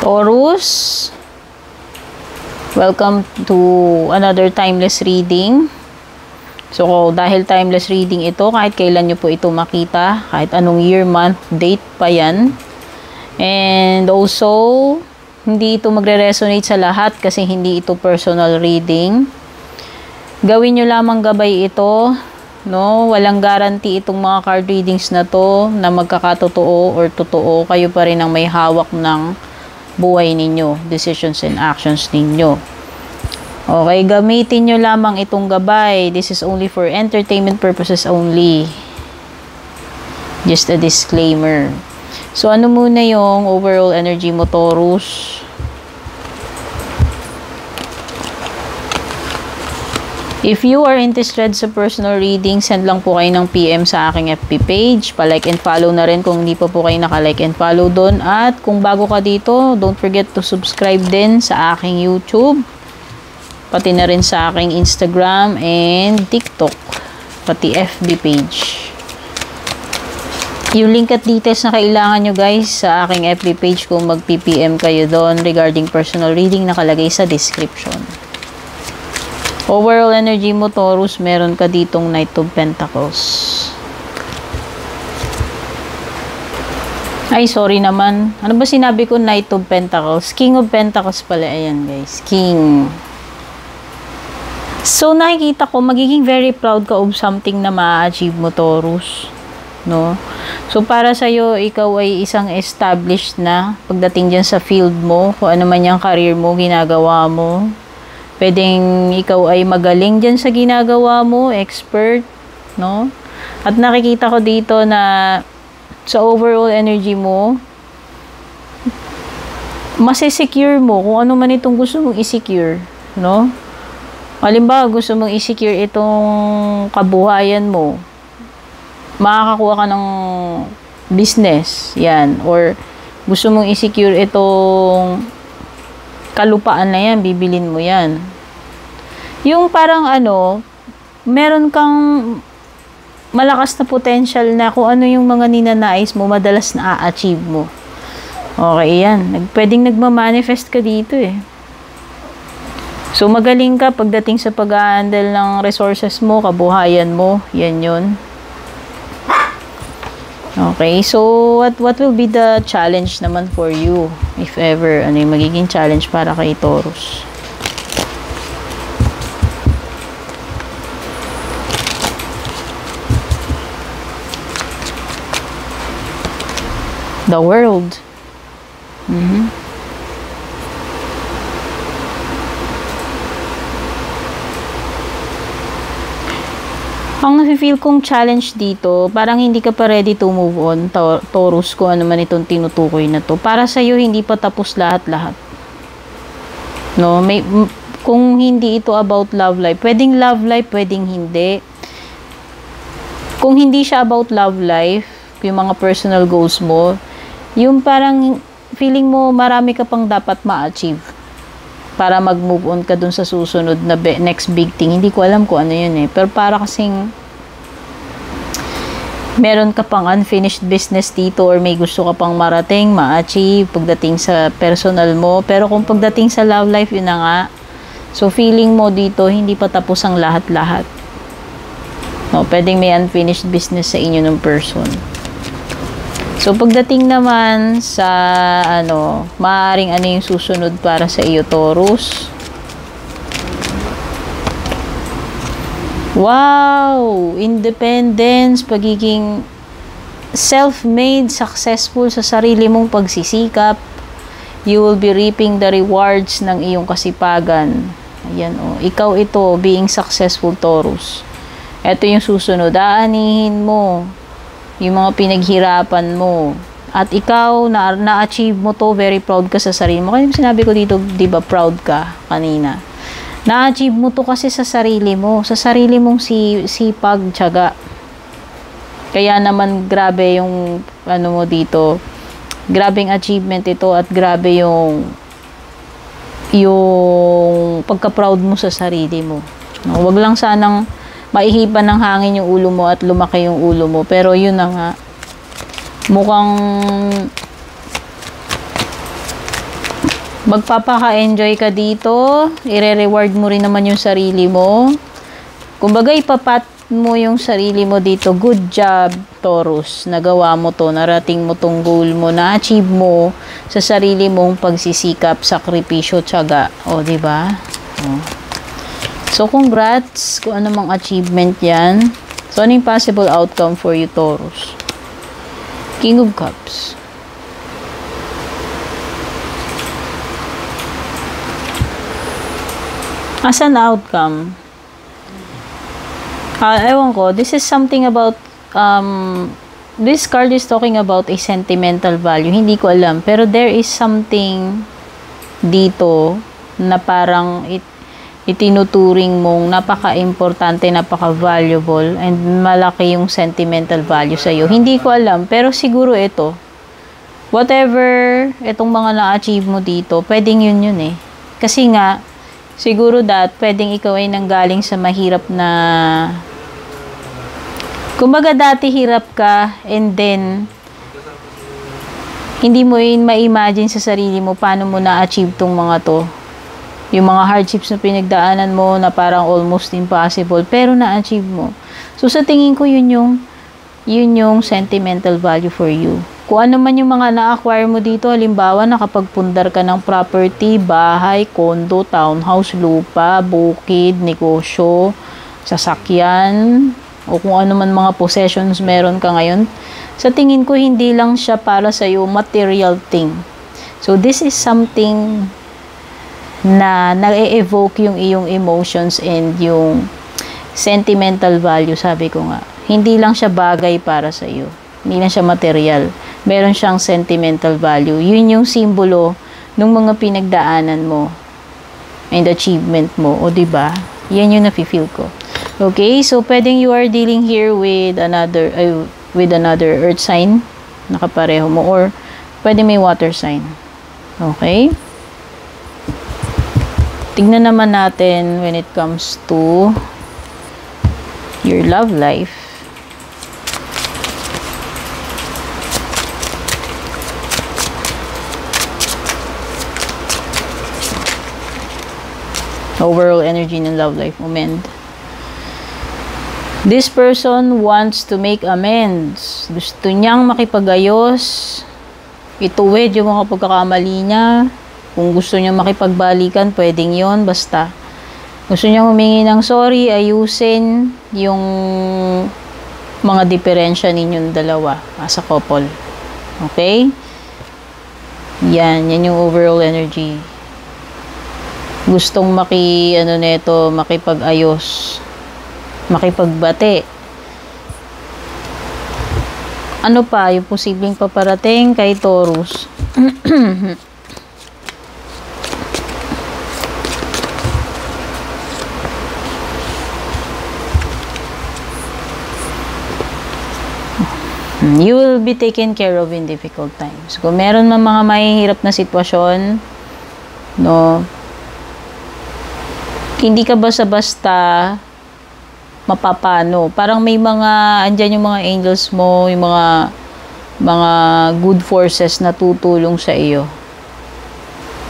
Taurus, welcome to another timeless reading. So, dahil timeless reading ito, kahit kailan nyo po ito makita, kahit anong year, month, date pa yan. And also, hindi ito magre-resonate sa lahat kasi hindi ito personal reading. Gawin nyo lamang gabay ito, no? Walang guarantee itong mga card readings na to na magkakatotoo or totoo. Kayo pa rin ang may hawak ng buhay ninyo, decisions and actions ninyo. Okay, gamitin nyo lamang itong gabay. This is only for entertainment purposes only. Just a disclaimer. So, ano muna yung overall energy mo, Taurus? If you are interested sa personal reading, send lang po kayo ng PM sa aking FB page. Pa-like and follow na rin kung hindi pa po kayo naka-like and follow doon. At kung bago ka dito, don't forget to subscribe din sa aking YouTube. Pati na rin sa aking Instagram and TikTok. Pati FB page. Yung link at details na kailangan nyo guys sa aking FB page kung mag-PPM kayo doon regarding personal reading nakalagay sa description. Overall energy mo, Taurus, meron ka ditong Knight of Pentacles. Ay, sorry naman. Ano ba sinabi ko? Knight of Pentacles. King of Pentacles pala. Ayan, guys. King. So, nakikita ko, magiging very proud ka of something na ma-achieve mo, Taurus. No? So, para sa'yo, ikaw ay isang established na pagdating dyan sa field mo, kung ano man yung career mo, ginagawa mo. Pwedeng ikaw ay magaling dyan sa ginagawa mo, expert, no? At nakikita ko dito na sa overall energy mo, masisecure mo kung ano man itong gusto mong i-secure, no? Halimbawa, gusto mong i-secure itong kabuhayan mo, makakakuha ka ng business, yan. Or gusto mong i-secure itong kalupaan na yan, bibilin mo yan. Yung parang ano, meron kang malakas na potential na kung ano yung mga ninanais mo, madalas na a-achieve mo. Okay, yan. Pwedeng nagmamanifest ka dito eh. So, magaling ka pagdating sa pag-handle ng resources mo, kabuhayan mo, yan yun. Okay, so what will be the challenge naman for you? If ever, ano yung magiging challenge para kay Taurus? The world. Ang nafe-feel kong challenge dito, parang hindi ka pa ready to move on, Taurus, kung ano man itong tinutukoy na to. Para sa'yo, hindi pa tapos lahat-lahat. No? Kung hindi ito about love life, pwedeng love life, pwedeng hindi. Kung hindi siya about love life, yung mga personal goals mo, yung parang feeling mo marami ka pang dapat ma-achieve para mag-move on ka dun sa susunod na next big thing. Hindi ko alam kung ano yun eh. Pero para kasing meron ka pang unfinished business dito or may gusto ka pang marating, ma-achieve pagdating sa personal mo. Pero kung pagdating sa love life, yun na nga. So, feeling mo dito, hindi pa tapos ang lahat-lahat. No, pwedeng may unfinished business sa inyo ng person. So, pagdating naman sa, maaaring ano yung susunod para sa iyo, Taurus. Wow! Independence, pagiging self-made, successful sa sarili mong pagsisikap. You will be reaping the rewards ng iyong kasipagan. Ayan, oh. Ikaw ito, being successful, Taurus. Ito yung susunod. Aanihin mo yung mga pinaghirapan mo. At ikaw, na-achieve mo to, very proud ka sa sarili mo. Kaya sinabi ko dito, di ba, proud ka kanina. Na-achieve mo to kasi sa sarili mo. Sa sarili mong sipag, tiyaga. Kaya naman, grabe yung, mo dito, grabing achievement ito at grabe yung pagka-proud mo sa sarili mo. No, wag lang sanang maihipan ng hangin yung ulo mo at lumaki yung ulo mo. Pero yun na nga. Mukhang Magpapaka-enjoy ka dito. Ire-reward mo rin naman yung sarili mo. Kumbaga, ipapat mo yung sarili mo dito. Good job, Taurus. Nagawa mo to. Narating mo tong goal mo. Na-achieve mo sa sarili mong pagsisikap, sakripisyo, tiyaga. O, diba? O. So, congrats kung ano mang achievement yan. So, ano yung possible outcome for you, Taurus? King of Cups. As an outcome, ewan ko, this is something about, this card is talking about a sentimental value. Hindi ko alam. Pero there is something dito na parang itinuturing mong napaka-importante, napaka-valuable, and malaki yung sentimental value sa'yo. Hindi ko alam, pero siguro ito, whatever itong mga na-achieve mo dito, pwedeng yun eh. Kasi nga, siguro pwedeng ikaw ay nanggaling sa mahirap na, kumbaga dati hirap ka, and then, hindi mo yun ma-imagine sa sarili mo paano mo na-achieve tong mga to. Yung mga hardships na pinagdaanan mo na parang almost impossible, pero na-achieve mo. So, sa tingin ko, yun yung sentimental value for you. Kung ano man yung mga na-acquire mo dito, halimbawa, nakapagpundar ka ng property, bahay, condo, townhouse, lupa, bukid, negosyo, sasakyan, o kung ano man mga possessions meron ka ngayon, sa tingin ko, hindi lang siya para sa'yo material thing. So, this is something na nag-e-evoke yung iyong emotions and yung sentimental value, sabi ko nga. Hindi lang siya bagay para sa iyo. Hindi lang siya material. Meron siyang sentimental value. Yun yung simbolo ng mga pinagdaanan mo and achievement mo. O, diba? Yan yung nafe-feel ko. Okay? So, pwedeng you are dealing here with another earth sign na kapareho mo, or pwede may water sign. Okay? Tignan naman natin when it comes to your love life. Overall energy ng love life mo, mend. This person wants to make amends. Gusto niyang makipag-ayos. Ituwid yung mga pagkakamali niya. Kung gusto niya makipagbalikan, pwedeng yon. Basta gusto niya humingi ng sorry, ayusin yung mga diferensya ninyong dalawa as a couple. Okay? Yan yung overall energy. Gustong makipag-ayos, makipagbati. Ano pa yung posibleng paparating kay Taurus? You will be taken care of in difficult times. Kung meron man mga mahihirap na sitwasyon, no, hindi ka basta-basta mapapano. Parang may andyan yung mga angels mo, yung mga good forces na tutulong sa iyo.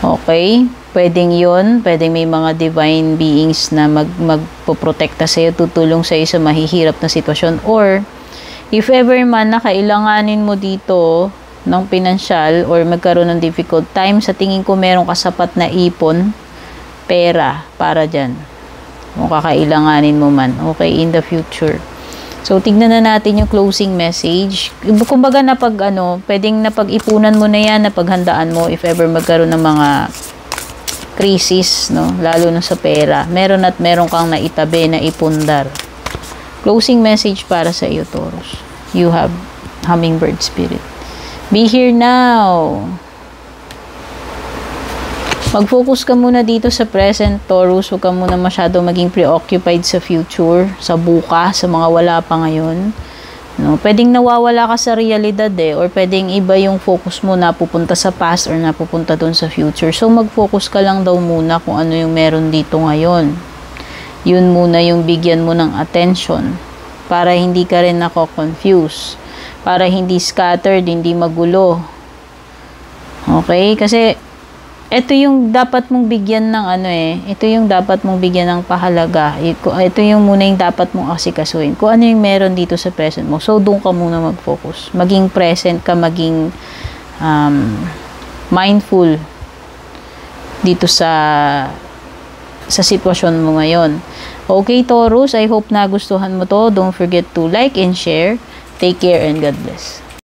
Okay? Pwedeng yun. Pwedeng may mga divine beings na magpoprotekta sa iyo, tutulong sa iyo sa mahihirap na sitwasyon. Or, if ever man nakailanganin mo dito ng pinansyal or magkaroon ng difficult time, sa tingin ko meron kasapat na ipon, pera para dyan. Kung kakailanganin mo man. Okay, in the future. So, tignan na natin yung closing message. Kumbaga pwedeng napag-ipunan mo na yan, napaghandaan mo if ever magkaroon ng mga crisis, no? Lalo na sa pera. Meron kang naitabi na ipundar. Closing message para sa iyo, Taurus. You have hummingbird spirit. Be here now. Mag-focus ka muna dito sa present, Taurus. Huwag ka muna masyado maging preoccupied sa future, sa bukas, sa mga wala pa ngayon. No? Pwedeng nawawala ka sa realidad or pwedeng iba yung focus mo napupunta sa past or napupunta dun sa future. So, mag-focus ka lang daw muna kung ano yung meron dito ngayon. Yun muna yung bigyan mo ng attention para hindi ka rin nako-confuse, para hindi scattered, hindi magulo. Okay? Kasi ito yung dapat mong bigyan ng ito yung dapat mong bigyan ng pahalaga. Ito yung muna yung dapat mong asikasuhin. Kung ano yung meron dito sa present mo. So, doon ka muna mag-focus. Maging present ka, maging mindful dito sa sitwasyon mo ngayon. Okay, Taurus, I hope na gustuhan mo to. Don't forget to like and share. Take care and God bless.